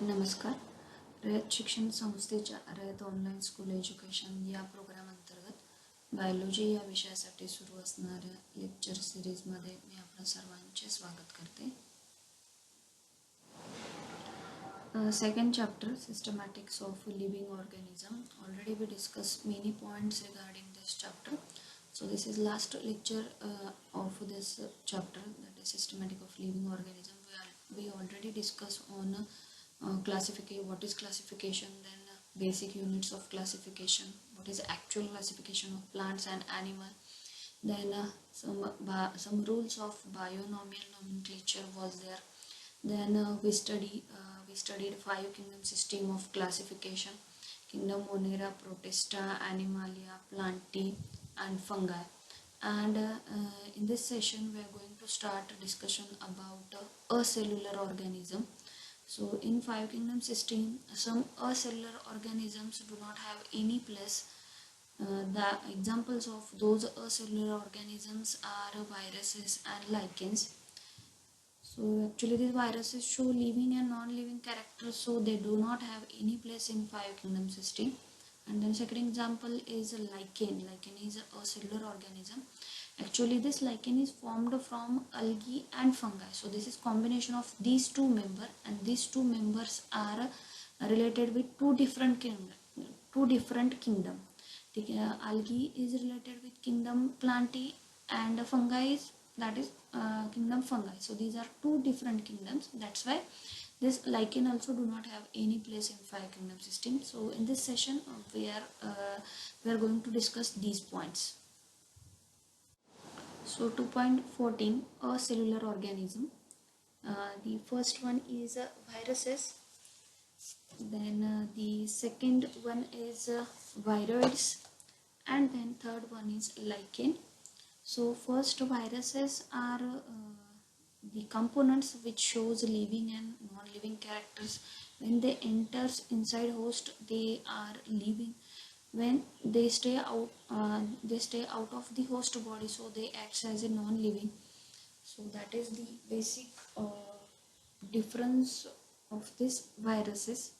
नमस्कार. रयत शिक्षण संस्थेच्या रयत ऑनलाईन स्कूल एज्युकेशन या प्रोग्राम अंतर्गत बायोलॉजी या विषयासाठी सुरू असणाऱ्या लेक्चर सिरीजमध्ये मी आपण सर्वांचे स्वागत करते. Second chapter, systematics of living organism. Already we discussed many points regarding this chapter. So this is last lecture of this chapter, that is systematic of living organism. We already discussed on classification, what is classification, then basic units of classification, what is actual classification of plants and animal, then some rules of bionomial nomenclature was there. Then we studied 5 kingdom system of classification: kingdom Monera, Protista, Animalia, Plantae, and Fungi. And in this session we are going to start a discussion about acellular organism. So in 5 kingdom system, some acellular organisms do not have any place. The examples of those acellular organisms are viruses and lichens. So actually these viruses show living and non-living characters, so they do not have any place in 5 kingdom system. And then second example is a lichen. Lichen is a cellular organism. Actually this lichen is formed from algae and fungi. So this is combination of these two members, and these two members are related with two different kingdom. Algae is related with kingdom Plantae, and fungi is, that is kingdom Fungi. So these are two different kingdoms. That's why this lichen also do not have any place in 5 kingdom system. So in this session we are going to discuss these points. So 2.14, a cellular organism. The first one is viruses. Then the second one is viroids, and then third one is lichen. So first, viruses are the components which shows living and non-living characters. When they enters inside host, they are living. When they stay out of the host body, so they acts as a non-living. So that is the basic difference of this viruses.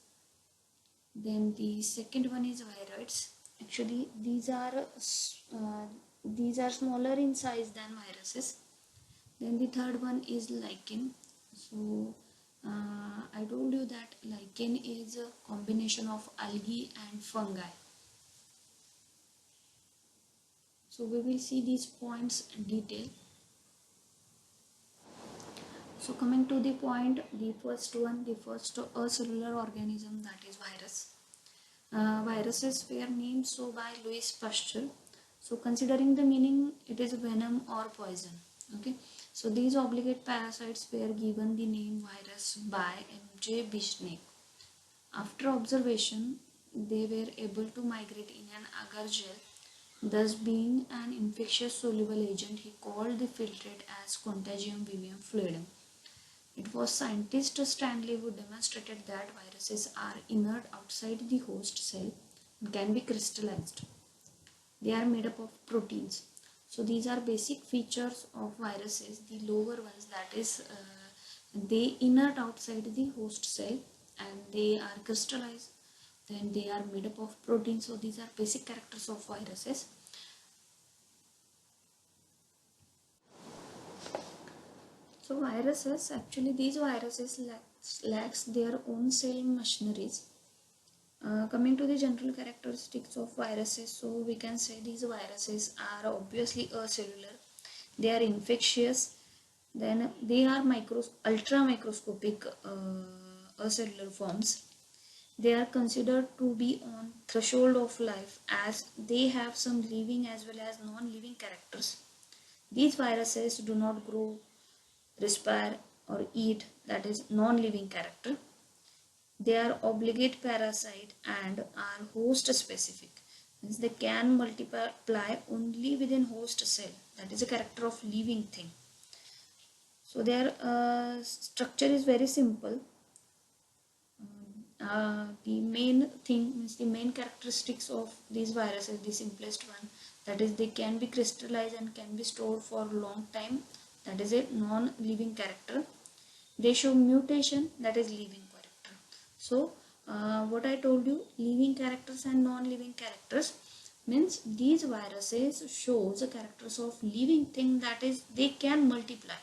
Then the second one is viroids. Actually these are smaller in size than viruses. Then the third one is lichen. So I told you that lichen is a combination of algae and fungi. So we will see these points in detail. So coming to the point, the first acellular organism, that is virus. Viruses were named so by Louis Pasteur. So considering the meaning, it is venom or poison. Okay. So these obligate parasites were given the name virus by M.J. Bischneck. After observation, they were able to migrate in an agar gel. Thus, being an infectious soluble agent, he called the filtrate as Contagium vivium fluidum. It was scientist Stanley who demonstrated that viruses are inert outside the host cell and can be crystallized. They are made up of proteins. So these are basic features of viruses. The lower ones, that is they inert outside the host cell and they are crystallized. Then they are made up of proteins. So these are basic characters of viruses. So viruses, actually these viruses lacks their own cell machineries. Coming to the general characteristics of viruses, so we can say these viruses are obviously acellular. They are infectious. Then they are ultra microscopic acellular forms. They are considered to be on threshold of life as they have some living as well as non-living characters. These viruses do not grow, respire, or eat, that is non-living character. They are obligate parasite and are host specific. Means they can multiply only within host cell. That is a character of living thing. So their structure is very simple. The main thing means the main characteristics of these viruses, the simplest one, that is they can be crystallized and can be stored for a long time. That is a non-living character. They show mutation, that is living character. So what I told you, living characters and non-living characters means these viruses shows the characters of living thing, that is they can multiply.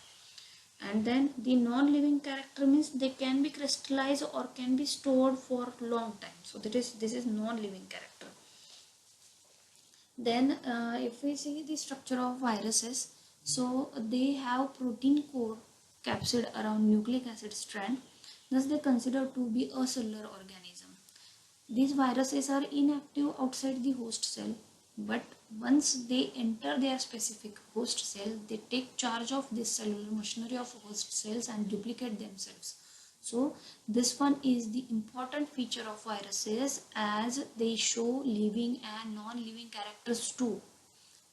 And then the non-living character means they can be crystallized or can be stored for long time. So that is, this is non-living character. Then if we see the structure of viruses, so they have protein core capsid around nucleic acid strand, thus they consider to be a cellular organism. These viruses are inactive outside the host cell, but once they enter their specific host cell, they take charge of this cellular machinery of host cells and duplicate themselves. So this one is the important feature of viruses, as they show living and non-living characters too.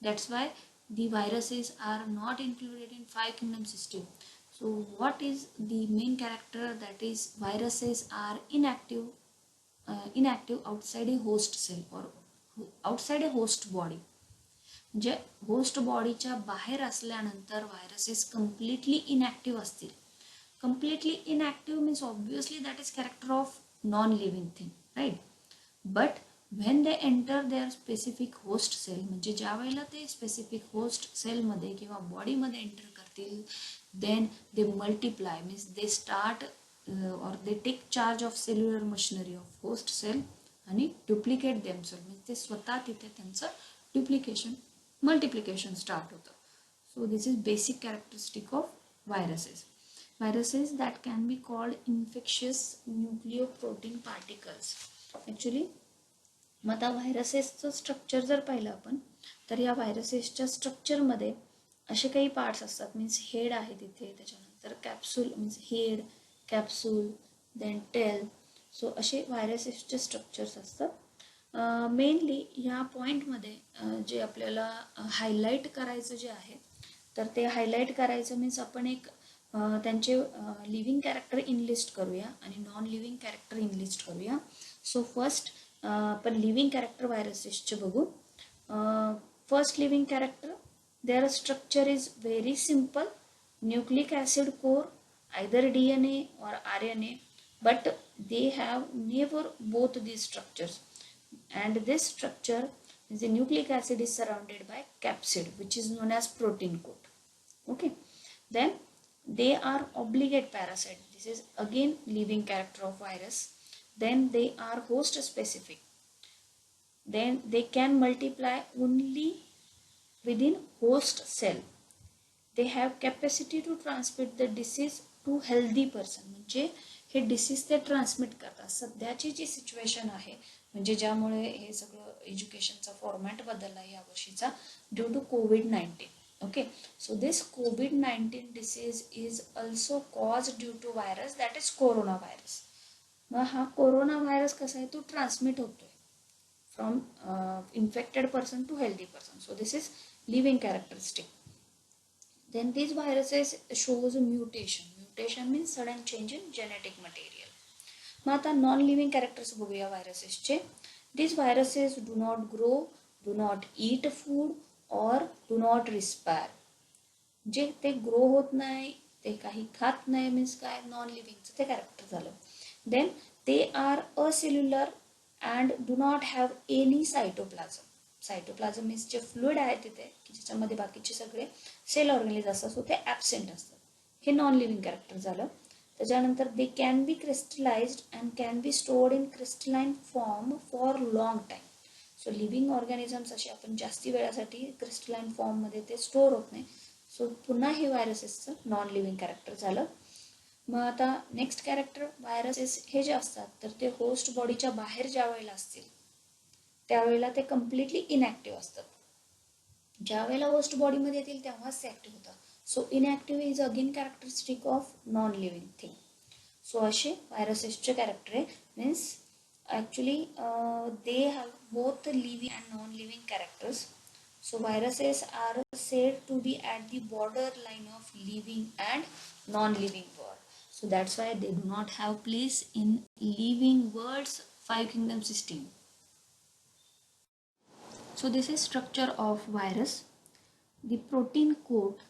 That's why the viruses are not included in five kingdom system. So what is the main character? That is, viruses are inactive outside a host cell or outside a host body. म्हणजे host बॉडीच्या बाहेर असल्यानंतर viruses completely inactive असतील. Completely inactive means obviously that is character of non living thing, right. But when they enter their specific host cell, म्हणजे ज्या वेळेला ते specific host सेलमध्ये किंवा बॉडीमध्ये एंटर करतील, then they multiply means they start or they take charge of cellular machinery of host cell आणि duplicate themselves, म्हणजे ते स्वतः तिथे त्यांचं duplication multiplication start होतं. So this is basic characteristic of viruses. Viruses that can be called infectious nucleoprotein particles. Actually मग आता व्हायरसेसचं structure जर पाहिलं आपण, तर या व्हायरसेसच्या स्ट्रक्चरमध्ये असे काही पार्ट्स असतात. मीन्स हेड आहे तिथे, त्याच्यानंतर capsule means head, capsule, then tail. So असे व्हायरसेसचे स्ट्रक्चर्स असतात. मेनली ह्या पॉईंटमध्ये जे आपल्याला हायलाईट करायचं जे आहे, तर ते हायलाईट करायचं मीन्स आपण एक त्यांचे लिव्हिंग कॅरेक्टर इनलिस्ट करूया आणि नॉन लिव्हिंग कॅरेक्टर इनलिस्ट करूया. सो फर्स्ट आपण लिव्हिंग कॅरेक्टर व्हायरसेसचे बघू. First living character, their structure is very simple, nucleic acid core, either DNA or RNA, but they have never both these structures, and this structure is the nucleic acid is surrounded by capsid, which is known as protein coat. Okay, then they are obligate parasite. This is again living character of virus. Then they are host specific. Then they can multiply only within host cell. They have capacity to transmit the disease to healthy person. म्हणजे हे disease ते transmit करतात. सध्याची जी situation आहे, म्हणजे ज्यामुळे हे सगळं एज्युकेशनचा format बदलला यावर्षीचा, ड्यू टू कोविड-19. ओके, सो दिस कोविड-19 disease is also cause due to virus, that is corona virus. मग हा कोरोना व्हायरस कसा आहे, तो ट्रान्समिट होतोय from infected person to healthy person. So this is living characteristic. Then these viruses shows mutation. Mutation means sudden change in genetic material. मग आता non living characters बघूया व्हायरसेसचे. These viruses do not grow, do not eat food or do not respire. जे ते grow होत नाही, ते काही खात नाही, means काय, नॉन लिव्हिंगचं ते कॅरेक्टर झालं. देन ते are acellular and do not have any cytoplasm. Cytoplasm means जे फ्लुइड आहे तिथे, की ज्याच्यामध्ये बाकीचे सगळे सेल ऑर्गॅनिज असतात, सो ते ॲबसेंट असतात. हे नॉन लिव्हिंग कॅरेक्टर झालं. त्याच्यानंतर they can be crystallised and can be stored in crystalline form for long time. So living organisms असे आपण जास्ती वेळासाठी क्रिस्टलाइन फॉर्ममध्ये ते स्टोअर होत नाही. सो पुन्हा हे व्हायरसेसचं नॉन लिव्हिंग कॅरेक्टर झालं. मग आता नेक्स्ट कॅरेक्टर, व्हायरसेस हे जे असतात, तर ते होस्ट बॉडीच्या बाहेर ज्या वेळेला असतील त्यावेळेला ते कम्प्लिटली इनॅक्टिव्ह असतात. ज्या वेळेला होस्ट बॉडीमध्ये येतील तेव्हाच ते ॲक्टिव्ह होतात. So inactive is again characteristic of non living thing. So असे व्हायरसेसचे कॅरेक्टर आहे. Means actually they have both living and non living characters. So viruses are said to be at the border line of living and non living world. So that's why they do not have place in living world's five kingdom system. So this is structure of virus. The protein coat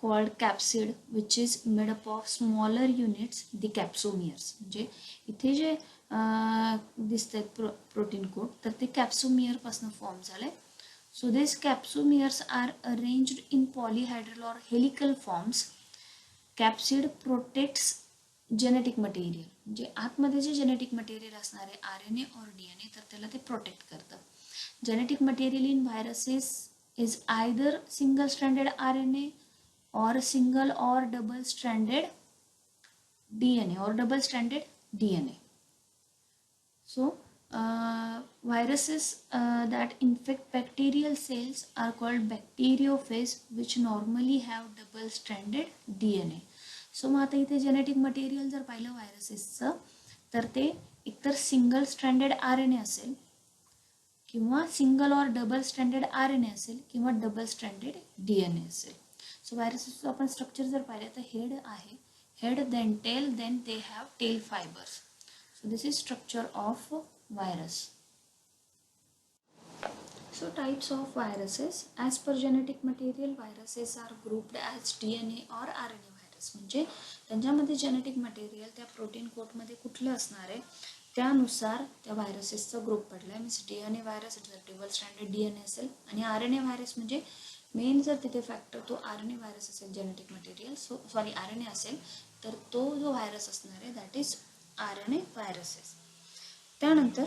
called capsid which is made up of smaller units, the capsomeres. म्हणजे इथे जे दिसतात protein code तर ते कॅप्सोमियर पासून form झाले. So this capsomeres are arranged in polyhedral or helical forms. Capsid protects genetic material, म्हणजे आतमध्ये जे genetic material असणार आहे RNA और DNA तर त्याला ते प्रोटेक्ट करतं. Genetic material in viruses is either single stranded RNA or single or double stranded DNA. So viruses that infect bacterial cells are called bacteriophage which normally have double stranded DNA. सो मग आता इथे genetic material जर पाहिलं व्हायरसेसचं तर ते एकतर single stranded RNA असेल किंवा single और डबल स्ट्रँडेड RNA असेल किंवा डबल स्ट्रँडेड DNA असेल. सो व्हायरसेसचं आपण स्ट्रक्चर जर पाहिलं तर हेड आहे, head then tail, then they have tail fibres. So this is structure of virus. So types of viruses. As per genetic material, viruses are grouped as DNA or RNA virus. म्हणजे त्यांच्यामध्ये genetic material त्या protein कोडमध्ये कुठलं असणार आहे त्यानुसार त्या व्हायरसेसचा group पडला आहे. मीन्स DNA व्हायरस जर डबल स्ट्रँडेड DNA असेल आणि RNA व्हायरस म्हणजे मेन जर तिथे फॅक्टर तो RNA व्हायरस असेल जेनेटिक मटेरियल RNA असेल तर तो जो व्हायरस असणार आहे दॅट इज RNA व्हायरसेस. त्यानंतर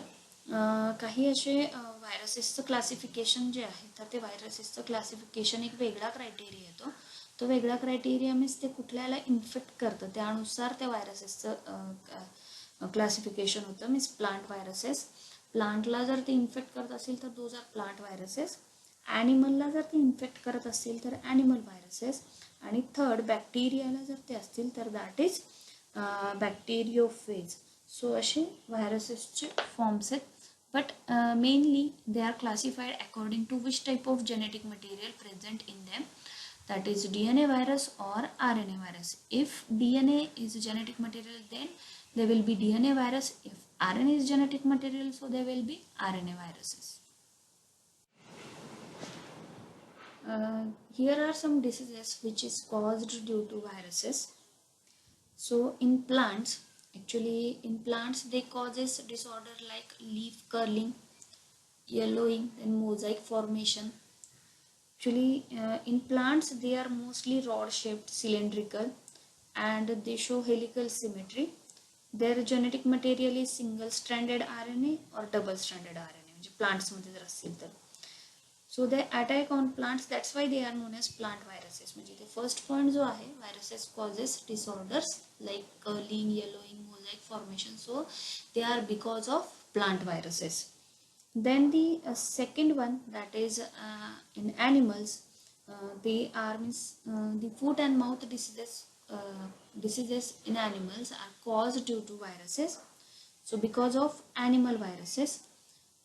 काही असे व्हायरसेसचं क्लासिफिकेशन जे आहे तर ते व्हायरसेसचं क्लासिफिकेशन एक वेगळा क्रायटेरिया येतो. तो वेगळा क्रायटेरिया मीन्स ते कुठल्याला इन्फेक्ट करतं त्यानुसार त्या व्हायरसेसचं क्लासिफिकेशन होतं. मीन्स प्लांट व्हायरसेस, प्लांटला जर ते इन्फेक्ट करत असेल तर दोज आर प्लांट व्हायरसेस. ॲनिमलला जर ते इन्फेक्ट करत असतील तर ॲनिमल व्हायरसेस. आणि थर्ड बॅक्टेरियाला जर ते असतील तर दॅट इज बॅक्टेरियोफेज. सो असे व्हायरसेसचे फॉर्म्स आहेत. but mainly they are classified according to which type of genetic material present in them, that is DNA virus or RNA virus. If DNA is genetic material then there will be DNA virus. If RNA is genetic material so there will be RNA viruses. Here are some diseases which is caused due to viruses. So in plants, actually in plants they causes disorder like leaf curling, yellowing, then mosaic formation. Actually in plants they are mostly rod shaped, cylindrical, and they show helical symmetry. Their genetic material is single stranded RNA or double stranded RNA म्हणजे plants मध्ये जर असतील तर. So they attack on plants, that's why they are known as plant viruses. म्हणजे ते first point जो आहे viruses causes disorders like curling, yellowing, mosaic formation. So they are because of plant viruses. Then the second one, that is in animals, they are the foot and mouth diseases in animals are caused due to viruses. So because of animal viruses,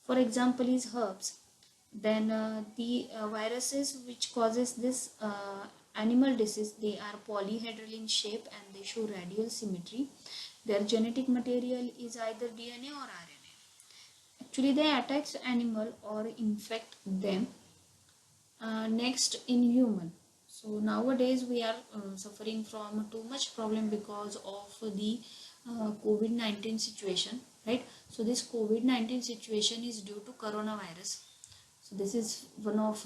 for example is herpes. Then the viruses which causes this animal disease, they are polyhedral in shape and they show radial symmetry. Their genetic material is either DNA or RNA. Actually they attack animal or infect them. Next in human. So nowadays we are suffering from too much problem because of the COVID-19 situation, right? So this COVID-19 situation is due to coronavirus. So this is one of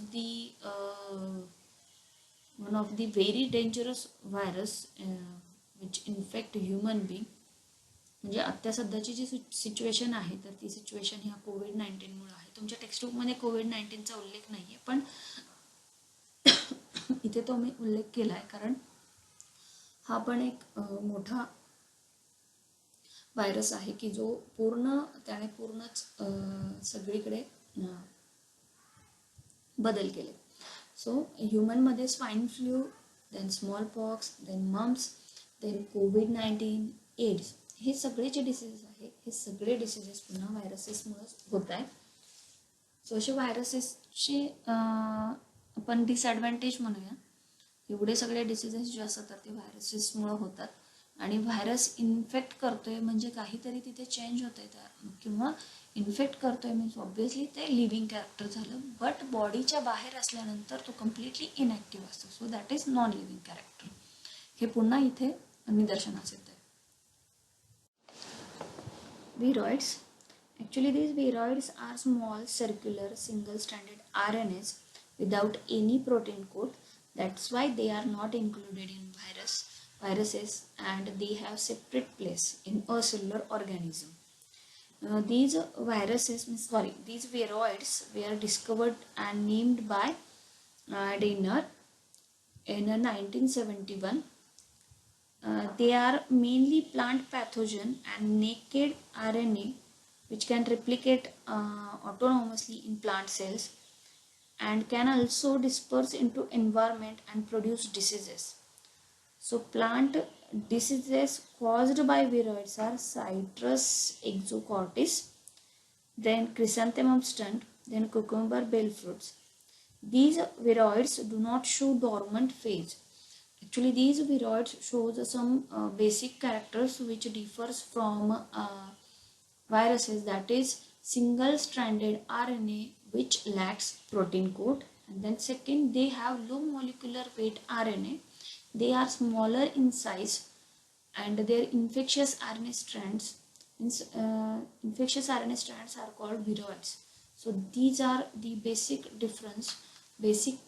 the very dangerous virus which infect human being. म्हणजे आता सध्याची जी situation आहे तर ती situation ह्या COVID-19मुळे आहे. तुमच्या टेक्स्टबुकमध्ये COVID-19चा उल्लेख नाही आहे पण इथे तो मी उल्लेख केला आहे कारण हा पण एक मोठा व्हायरस आहे की जो त्याने पूर्णच सगळीकडे बदल केले. सो ह्युमनमध्ये swine flu, then smallpox, then mumps, then COVID-19, AIDS, हे सगळे जे डिसीजेस आहे हे सगळे डिसीजेस पुन्हा व्हायरसेसमुळेच होत आहे. सो असे व्हायरसेसचे आपण डिसॲडव्हान्टेज म्हणूया. एवढे सगळे डिसीजेस जे असतात तर ते व्हायरसेसमुळे होतात. आणि व्हायरस इन्फेक्ट करतोय म्हणजे काहीतरी तिथे चेंज होतंय त्या किंवा इन्फेक्ट करतोय मीन्स ऑब्वियसली ते लिव्हिंग कॅरेक्टर झालं, बट बॉडीच्या बाहेर असल्यानंतर तो कम्प्लिटली इनॅक्टिव्ह असतो. So that is non living character. हे पुन्हा इथे निदर्शनास येतं. Viroids. Actually, these viroids are small, circular, single-stranded RNAs without any protein code. That's why they are not included in viruses, and they have separate place in a cellular organism. These these viroids were discovered and named by Danner in 1971. They are mainly plant pathogen and naked RNA which can replicate autonomously in plant cells and can also disperse into environment and produce diseases. So plant diseases caused by viroids are citrus exocortis, then chrysanthemum stunt, then cucumber bell fruits. These viroids do not show dormant phase. Actually, these viroids shows some basic characters which differs from viruses, that is single-stranded RNA which lacks protein code, and then second, they have low molecular weight RNA. They are smaller in size, and their infectious RNA strands are called viroids. So these are the basic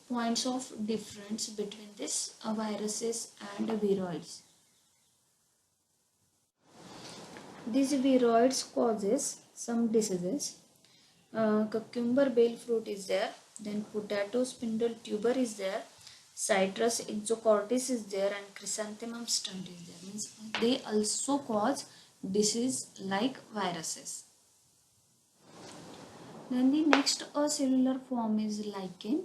points of difference between this viruses and viroids. These viroids causes some diseases. Cucumber bell fruit is there, then potato spindle tuber is there, citrus exocortis is there, and chrysanthemum stunt is there. Means they also cause disease like viruses. Then the next cellular form is lichen.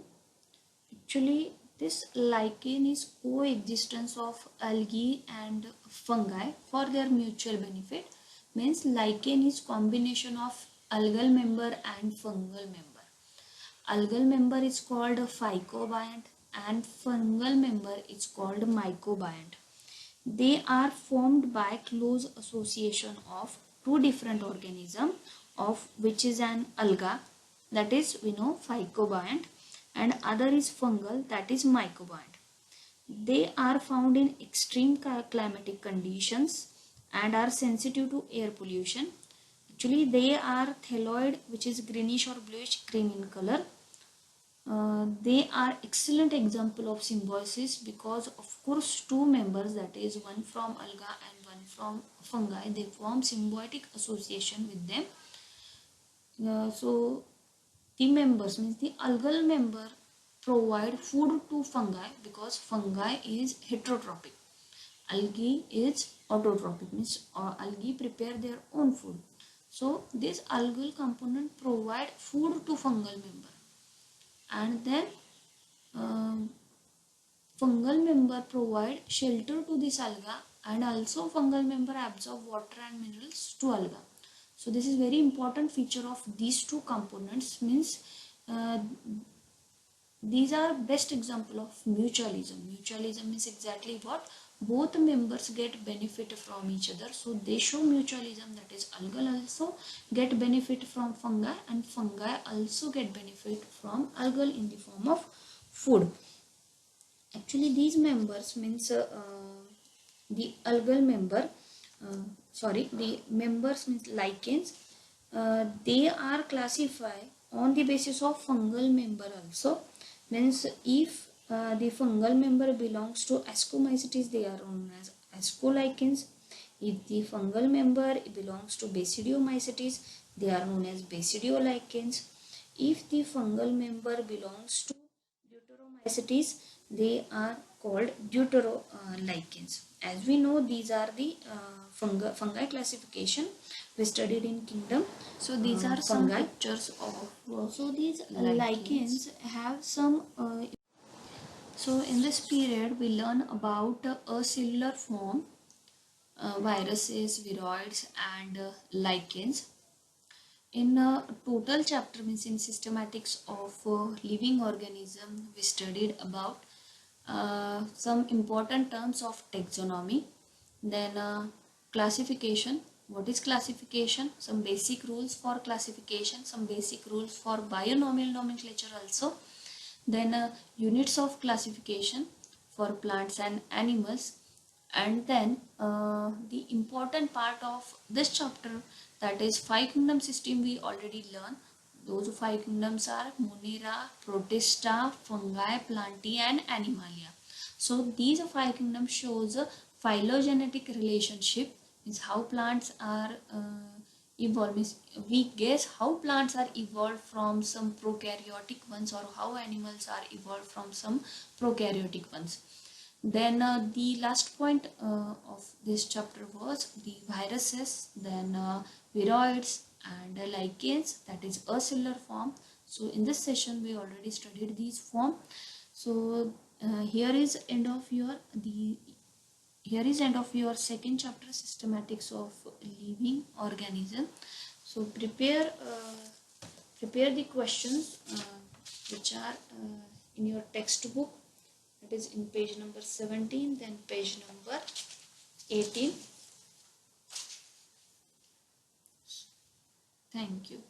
Actually, this lichen is coexistence of algae and fungi for their mutual benefit. Means lichen is combination of algal member and fungal member. Algal member is called a phycobiont and fungal member is called mycobiont. They are formed by close association of two different organisms, of which is an alga, that is we know phycobiont, and other is fungal, that is mycobiont. They are found in extreme climatic conditions and are sensitive to air pollution. Actually, they are thyloid, which is greenish or bluish green in color. They are excellent example of symbiosis because of course two members, that is one from alga and one from fungi, they form symbiotic association with them. So the members means the algal member provide food to fungi because fungi is heterotrophic. Algae is autotrophic, means algae prepare their own food. So this algal component provide food to fungal member, and then fungal member provide shelter to this alga, and also fungal member absorb water and minerals to alga. So this is very important feature of these two components, means uh, these are best example of mutualism. Mutualism means exactly what? Both members get benefit from each other. So they show mutualism, that is algal also get benefit from fungi and fungi also get benefit from algal in the form of food. Actually these members means the algal member, the members means lichens, they are classified on the basis of fungal member also. Means if the fungal member belongs to Ascomycetes, they are known as Ascolichens. If the fungal member belongs to Basidiomycetes, they are known as Basidiolichens. If the fungal member belongs to Deuteromycetes, they are called Deuterolichens. As we know, these are the fungi classification we studied in kingdom. So these are some pictures of so these lichens have some so in this period we learn about a cellular form, viruses, viroids, and lichens. In a total chapter, means in systematics of living organism, we studied about some important terms of taxonomy. Then classification. What is classification? Some basic rules for classification, some basic rules for binomial nomenclature also. Then units of classification for plants and animals. And then the important part of this chapter, that is five kingdom system, we already learned. Those five kingdoms are Monera, Protista, Fungi, Plantae and Animalia. So these five kingdoms shows a phylogenetic relationship, is how plants are evolved. Means we guess how plants are evolved from some prokaryotic ones, or how animals are evolved from some prokaryotic ones. Then the last point of this chapter was the viruses, then viroids and lichens, that is acellular form. So in this session we already studied these form. So here is end of your second chapter, systematics of living organism. So prepare the questions which are in your textbook. It is in page number 17, then page number 18. Thank you.